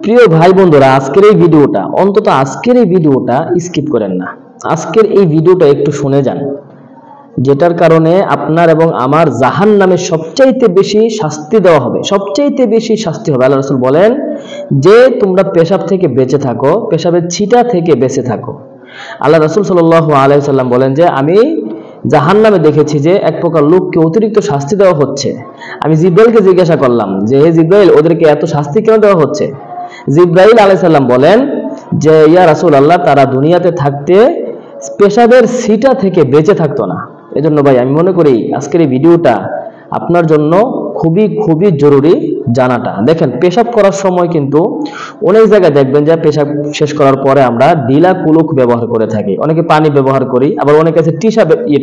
প্রিয় ভাই বন্ধুরা, আজকের এই ভিডিওটা অন্তত আজকের এই ভিডিওটা স্কিপ করেন না। আজকের এই ভিডিওটা একটু শুনে যান, যেটার কারণে আপনার এবং আমার জাহান্নামে সবচাইতে বেশি শাস্তি দেওয়া হবে, সবচাইতে বেশি শাস্তি হবে। আল্লাহ রাসূল বলেন যে তোমরা পেশাব থেকে বেঁচে থাকো, পেশাবের ছিটা থেকে বেঁচে থাকো। আল্লাহ রাসূল সাল্লাল্লাহু আলাইহি ওয়াসাল্লাম বলেন যে আমি জাহান্নামে দেখেছি যে এক প্রকার লোককে অতিরিক্ত শাস্তি দেওয়া হচ্ছে। আমি জিব্রাইলকে জিজ্ঞাসা করলাম যে হে জিব্রাইল, ওদেরকে এত শাস্তি কেন দেওয়া হচ্ছে? জিব্রাইল আলাইহিস সালাম বলেন যে ইয়া রাসূলুল্লাহ, তারা দুনিয়াতে থাকতে পেশাবের ছিটা থেকে বেঁচে থাকতো না। এজন্য ভাই আমি মনে করি আজকের এই ভিডিওটা আপনার জন্য খুবই খুবই জরুরি জানাটা। দেখেন, পেশাব করার সময় কিন্তু অনেক জায়গায় দেখবেন যে পেশাব শেষ করার পরে আমরা ঢিলা কুলুক ব্যবহার করে থাকি, অনেকে পানি ব্যবহার করি, আবার অনেকে আছে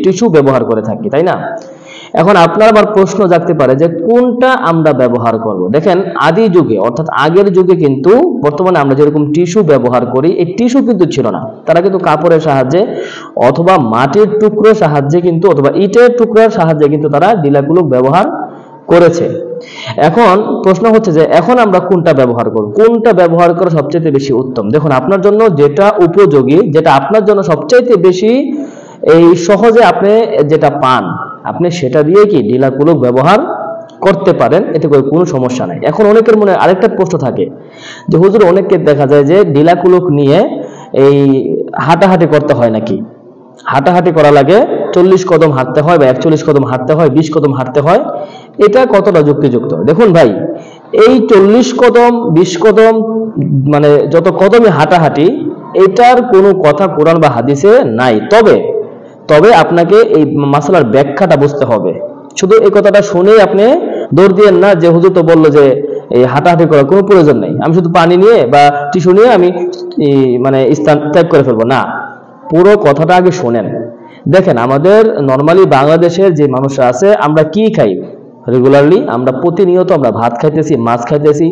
টিস্যু ব্যবহার করে থাকি, তাই না? এখন আপনার আবার প্রশ্ন জাগতে পারে যে কোনটা আমরা ব্যবহার করব। দেখেন, আদি যুগে অর্থাৎ আগের যুগে কিন্তু বর্তমানে আমরা যেরকম টিস্যু ব্যবহার করি, এই টিস্যু কিন্তু ছিল না। তারা কিন্তু কাপড়ের সাহায্যে অথবা মাটির টুকরোর সাহায্যে কিন্তু অথবা ইটের টুকরার সাহায্যে কিন্তু তারা ডিলাগুলো ব্যবহার করেছে। এখন প্রশ্ন হচ্ছে যে এখন আমরা কোনটা ব্যবহার করব, কোনটা ব্যবহার করা সবচেয়ে বেশি উত্তম। দেখুন, আপনার জন্য যেটা উপযোগী, যেটা আপনার জন্য সবচাইতে বেশি এই সহজে আপনি যেটা পান, আপনি সেটা দিয়ে কি ঢিলা কুলুক ব্যবহার করতে পারেন, এতে করে কোনো সমস্যা নাই। এখন অনেকের মনে আরেকটা প্রশ্ন থাকে যে হুজুর, অনেককে দেখা যায় যে ঢিলা কুলুক নিয়ে এই হাঁটাহাঁটি করতে হয় নাকি? হাঁটাহাঁটি করা লাগে, 40 কদম হাঁটতে হয় বা 41 কদম হাঁটতে হয়, 20 কদম হাঁটতে হয়, এটা কতটা যুক্তিযুক্ত? দেখুন ভাই, এই 40 কদম 20 কদম মানে যত কদমই হাঁটাহাঁটি, এটার কোনো কথা কোরআন বা হাদিসে নাই। তবে তবে আপনাকে এই মাসালার ব্যাখ্যাটা বুঝতে হবে। শুধু এই কথাটা শুনেই আপনি দৌড় দিয়েন না যে হুজুর তো বললো যে এই হাঁটাহাঁটি করার কোনো প্রয়োজন নেই, আমি শুধু পানি নিয়ে বা টিস্যু নিয়ে আমি মানে স্থান ত্যাগ করে ফেলবো না। পুরো কথাটা আগে শোনেন। দেখেন, আমাদের নর্মালি বাংলাদেশের যে মানুষরা আছে, আমরা কি খাই রেগুলারলি? আমরা প্রতিনিয়ত আমরা ভাত খাইতেছি, মাছ খাইতেছি,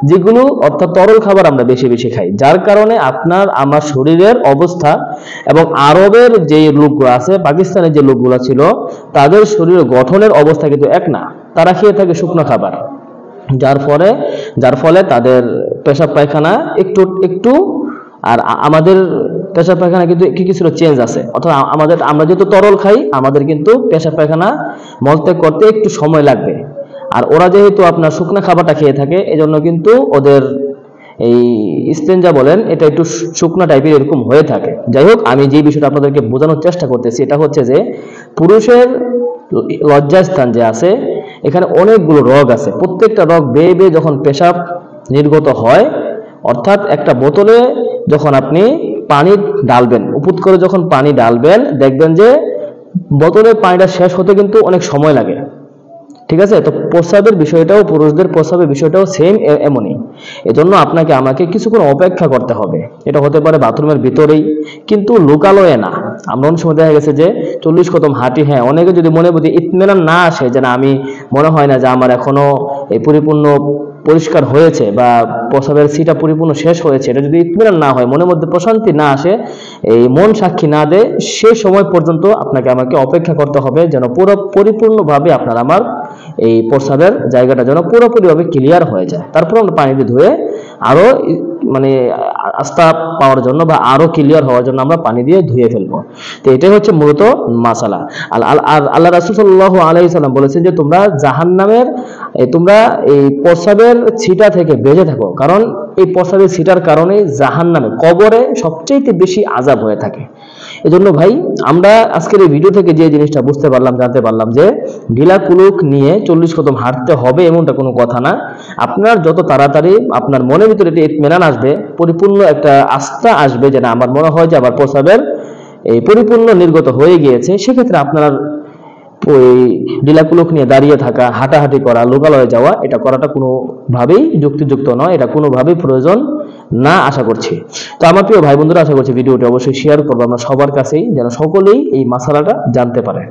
যেগুলো অর্থাৎ তরল খাবার আমরা বেশি বেশি খাই, যার কারণে আপনার আমার শরীরের অবস্থা এবং আরবের যে লোকগুলো আছে, পাকিস্তানের যে লোকগুলো ছিল, তাদের শরীরের গঠনের অবস্থা কিন্তু এক না। তারা খেয়ে থাকে শুকনো খাবার, যার ফলে তাদের পেশাব পায়খানা একটু একটু, আর আমাদের পেশাব পায়খানা কিন্তু কিছু চেঞ্জ আছে। অথবা আমরা যেহেতু তরল খাই, আমাদের কিন্তু পেশাব পায়খানা মলত্যাগ করতে একটু সময় লাগবে। আর ওরা যেহেতু আপনার শুকনো খাবারটা খেয়ে থাকে, এজন্য কিন্তু ওদের এই ইস্তেঞ্জা বলেন, এটা একটু শুকনো টাইপের এরকম হয়ে থাকে। যাই হোক, আমি যে বিষয়টা আপনাদেরকে বোঝানোর চেষ্টা করতেছি, এটা হচ্ছে যে পুরুষের লজ্জাস্থান যে আছে, এখানে অনেকগুলো রগ আছে। প্রত্যেকটা রগ বেয়ে বেয়ে যখন পেশাব নির্গত হয়, অর্থাৎ একটা বোতলে যখন আপনি পানি ডালবেন, উপুত করে যখন পানি ডালবেন, দেখবেন যে বোতলের পানিটা শেষ হতে কিন্তু অনেক সময় লাগে। ঠিক আছে? তো প্রস্রাবের বিষয়টাও, পুরুষদের প্রস্রাবের বিষয়টাও সেম এমনই। এজন্য আপনাকে আমাকে কিছুক্ষণ অপেক্ষা করতে হবে। এটা হতে পারে বাথরুমের ভিতরেই, কিন্তু লোকালয়ে না। আমরা অনেক সময় দেখা গেছে যে 40 কদম হাঁটি, হ্যাঁ, অনেকে যদি মনে বুঝি ইতমিনান না আসে যে না, আমি মনে হয় না যে আমার এখনো এই পরিপূর্ণ পরিষ্কার হয়েছে বা প্রস্রাবের সিটা পরিপূর্ণ শেষ হয়েছে, এটা যদি ইতমিনান না হয়, মনের মধ্যে প্রশান্তি না আসে, এই মন সাক্ষী না দেয়, সে সময় পর্যন্ত আপনাকে আমাকে অপেক্ষা করতে হবে, যেন পরিপূর্ণভাবে আপনার আমার এই প্রস্রাবের জায়গাটা যেন পুরোপুরিভাবে ক্লিয়ার হয়ে যায়। তারপর আমরা পানি দিয়ে ধুয়ে আরো মানে আস্থা পাওয়ার জন্য বা আরো ক্লিয়ার হওয়ার জন্য আমরা পানি দিয়ে ধুয়ে ফেলবো। তো এটাই হচ্ছে মূলত মাসালা। আল্লাহ রাসূল সাল্লাল্লাহু আলাইহি সাল্লাম বলেছেন যে তোমরা জাহান্নামের তোমরা এই প্রস্রাবের ছিটা থেকে বেঁচে থাকো, কারণ এই প্রস্রাবের ছিটার কারণে জাহান্নামে কবরে সবচেয়ে বেশি আযাব হয়ে থাকে। এজন্য ভাই, আমরা আজকের এই ভিডিও থেকে যে জিনিসটা বুঝতে পারলাম, জানতে পারলাম যে ঢিলা কুলুক নিয়ে 40 কদম হাঁটতে হবে এমনটা কোনো কথা না। আপনার যত তাড়াতাড়ি আপনার মনের ভিতরে একটা ইতমিনান আসবে, পরিপূর্ণ একটা আস্থা আসবে যে না, আমার মনে হয় যে আবার প্রস্রাবের এই পরিপূর্ণ নির্গত হয়ে গিয়েছে, সেক্ষেত্রে আপনার ওই ঢিলা কুলুক নিয়ে দাঁড়িয়ে থাকা, হাঁটাহাঁটি করা, লোকালয়ে যাওয়া, এটা করাটা কোনোভাবেই যুক্তিযুক্ত নয়, এটা কোনোভাবেই প্রয়োজন না আশা করছি। তো আমার প্রিয় ভাই বন্ধুরা, আশা করছি ভিডিওটি অবশ্যই শেয়ার করবো আমরা সবার কাছেই, যেন সকলেই এই মাসালাটা জানতে পারে।